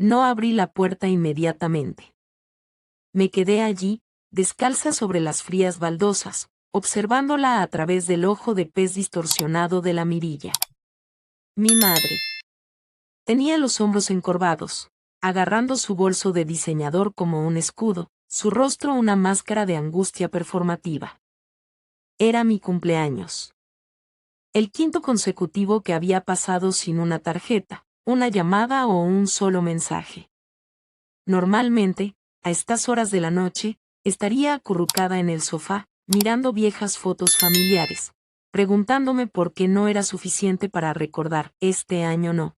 No abrí la puerta inmediatamente. Me quedé allí, descalza sobre las frías baldosas, observándola a través del ojo de pez distorsionado de la mirilla. Mi madre. Tenía los hombros encorvados, agarrando su bolso de diseñador como un escudo, su rostro una máscara de angustia performativa. Era mi cumpleaños. El quinto consecutivo que había pasado sin una tarjeta, una llamada o un solo mensaje. Normalmente, a estas horas de la noche, estaría acurrucada en el sofá, mirando viejas fotos familiares, preguntándome por qué no era suficiente para recordar, este año no.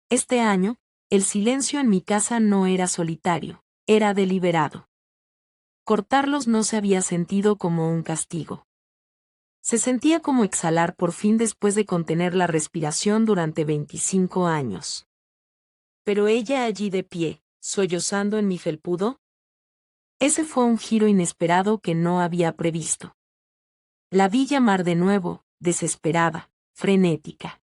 Este año, el silencio en mi casa no era solitario, era deliberado. Cortarlos no se había sentido como un castigo. Se sentía como exhalar por fin después de contener la respiración durante 25 años. Pero ella allí de pie, sollozando en mi felpudo. Ese fue un giro inesperado que no había previsto. La vi llamar de nuevo, desesperada, frenética.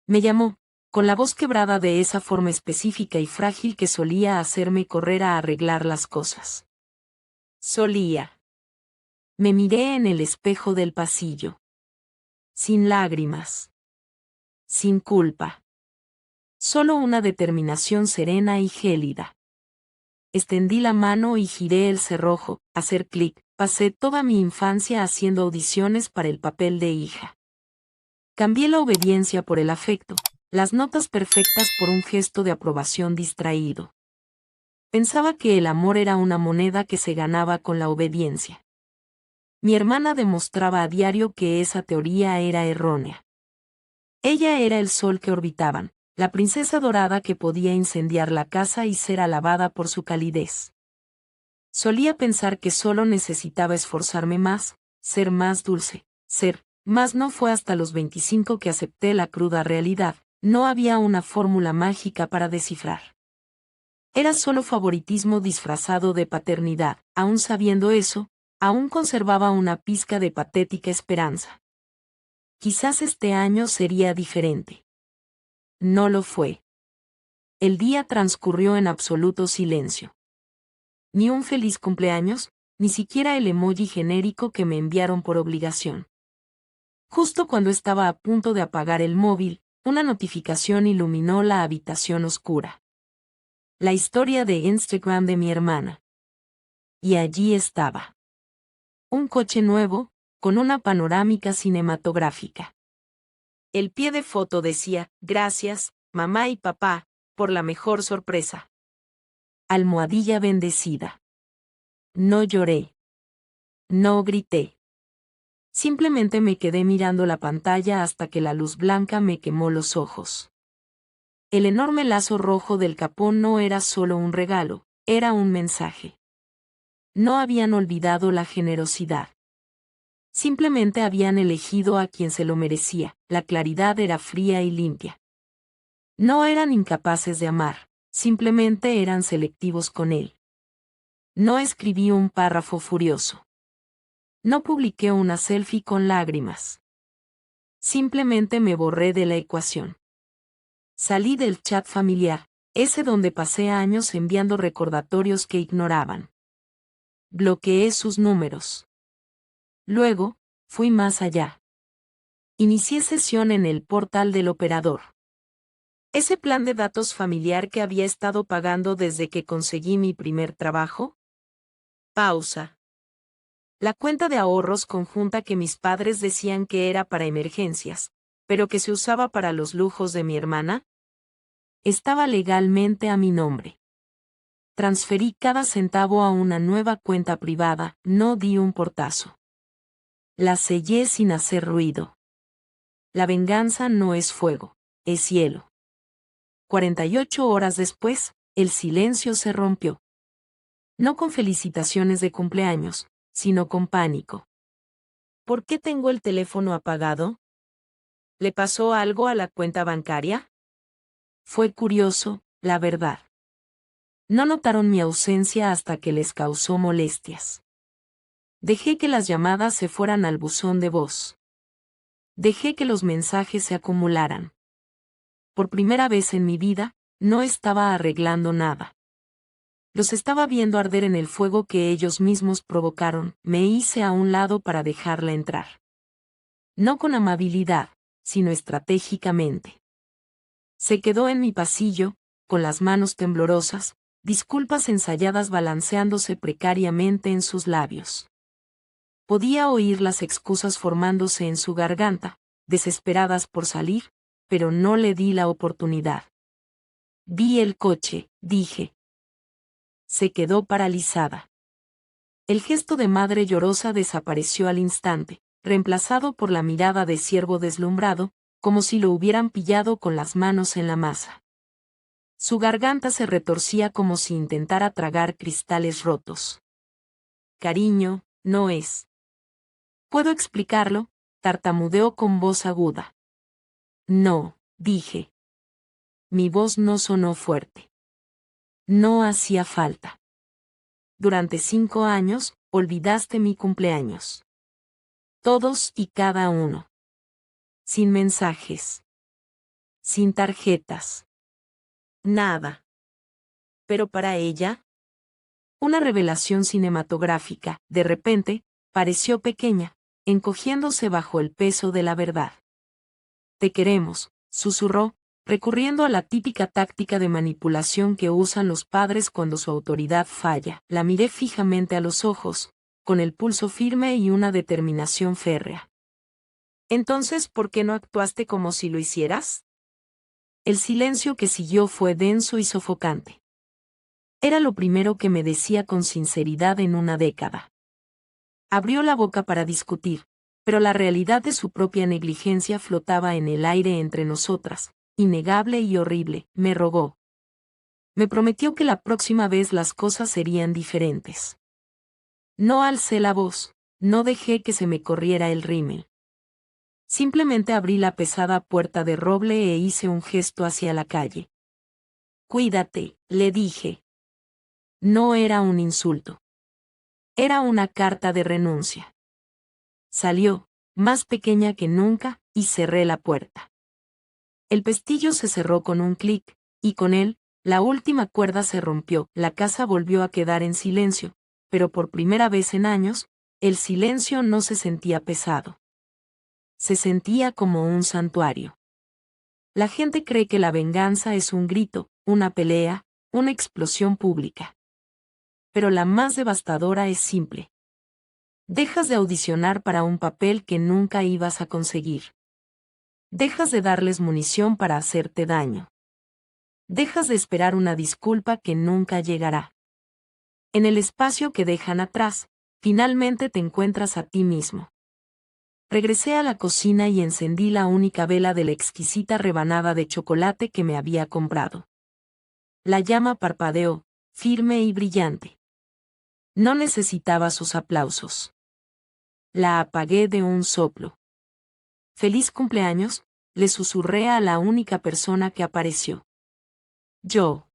Me llamó, con la voz quebrada de esa forma específica y frágil que solía hacerme correr a arreglar las cosas. Solía. Me miré en el espejo del pasillo. Sin lágrimas. Sin culpa. Solo una determinación serena y gélida. Extendí la mano y giré el cerrojo, hacer clic. Pasé toda mi infancia haciendo audiciones para el papel de hija. Cambié la obediencia por el afecto, las notas perfectas por un gesto de aprobación distraído. Pensaba que el amor era una moneda que se ganaba con la obediencia. Mi hermana demostraba a diario que esa teoría era errónea. Ella era el sol que orbitaban, la princesa dorada que podía incendiar la casa y ser alabada por su calidez. Solía pensar que solo necesitaba esforzarme más, ser más dulce, mas no fue hasta los 25 que acepté la cruda realidad, no había una fórmula mágica para descifrar. Era solo favoritismo disfrazado de paternidad, aún sabiendo eso, aún conservaba una pizca de patética esperanza. Quizás este año sería diferente. No lo fue. El día transcurrió en absoluto silencio. Ni un feliz cumpleaños, ni siquiera el emoji genérico que me enviaron por obligación. Justo cuando estaba a punto de apagar el móvil, una notificación iluminó la habitación oscura. La historia de Instagram de mi hermana. Y allí estaba. Un coche nuevo, con una panorámica cinematográfica. El pie de foto decía, gracias, mamá y papá, por la mejor sorpresa. Almohadilla bendecida. No lloré. No grité. Simplemente me quedé mirando la pantalla hasta que la luz blanca me quemó los ojos. El enorme lazo rojo del capón no era solo un regalo, era un mensaje. No habían olvidado la generosidad. Simplemente habían elegido a quien se lo merecía, la claridad era fría y limpia. No eran incapaces de amar, simplemente eran selectivos con él. No escribí un párrafo furioso. No publiqué una selfie con lágrimas. Simplemente me borré de la ecuación. Salí del chat familiar, ese donde pasé años enviando recordatorios que ignoraban. Bloqueé sus números. Luego, fui más allá. Inicié sesión en el portal del operador. Ese plan de datos familiar que había estado pagando desde que conseguí mi primer trabajo. Pausa. La cuenta de ahorros conjunta que mis padres decían que era para emergencias, pero que se usaba para los lujos de mi hermana, estaba legalmente a mi nombre. Transferí cada centavo a una nueva cuenta privada, no di un portazo. La sellé sin hacer ruido. La venganza no es fuego, es hielo. 48 horas después, el silencio se rompió. No con felicitaciones de cumpleaños, sino con pánico. ¿Por qué tengo el teléfono apagado? ¿Le pasó algo a la cuenta bancaria? Fue curioso, la verdad. No notaron mi ausencia hasta que les causó molestias. Dejé que las llamadas se fueran al buzón de voz. Dejé que los mensajes se acumularan. Por primera vez en mi vida, no estaba arreglando nada. Los estaba viendo arder en el fuego que ellos mismos provocaron. Me hice a un lado para dejarla entrar. No con amabilidad, sino estratégicamente. Se quedó en mi pasillo, con las manos temblorosas, disculpas ensayadas balanceándose precariamente en sus labios. Podía oír las excusas formándose en su garganta, desesperadas por salir, pero no le di la oportunidad. Vi el coche, dije. Se quedó paralizada. El gesto de madre llorosa desapareció al instante, reemplazado por la mirada de ciervo deslumbrado, como si lo hubieran pillado con las manos en la masa. Su garganta se retorcía como si intentara tragar cristales rotos. Cariño, no es. ¿Puedo explicarlo? Tartamudeó con voz aguda. No, dije. Mi voz no sonó fuerte. No hacía falta. Durante 5 años, olvidaste mi cumpleaños. Todos y cada uno. Sin mensajes. Sin tarjetas. Nada. Pero para ella, una revelación cinematográfica, de repente, pareció pequeña, encogiéndose bajo el peso de la verdad. Te queremos, susurró, recurriendo a la típica táctica de manipulación que usan los padres cuando su autoridad falla. La miré fijamente a los ojos, con el pulso firme y una determinación férrea. Entonces, ¿por qué no actuaste como si lo hicieras? El silencio que siguió fue denso y sofocante. Era lo primero que me decía con sinceridad en una década. Abrió la boca para discutir, pero la realidad de su propia negligencia flotaba en el aire entre nosotras, innegable y horrible. Me rogó. Me prometió que la próxima vez las cosas serían diferentes. No alcé la voz, no dejé que se me corriera el rímel. Simplemente abrí la pesada puerta de roble e hice un gesto hacia la calle. Cuídate, le dije. No era un insulto. Era una carta de renuncia. Salió, más pequeña que nunca, y cerré la puerta. El pestillo se cerró con un clic, y con él, la última cuerda se rompió. La casa volvió a quedar en silencio, pero por primera vez en años, el silencio no se sentía pesado. Se sentía como un santuario. La gente cree que la venganza es un grito, una pelea, una explosión pública. Pero la más devastadora es simple. Dejas de audicionar para un papel que nunca ibas a conseguir. Dejas de darles munición para hacerte daño. Dejas de esperar una disculpa que nunca llegará. En el espacio que dejan atrás, finalmente te encuentras a ti mismo. Regresé a la cocina y encendí la única vela de la exquisita rebanada de chocolate que me había comprado. La llama parpadeó, firme y brillante. No necesitaba sus aplausos. La apagué de un soplo. «Feliz cumpleaños», le susurré a la única persona que apareció. Yo.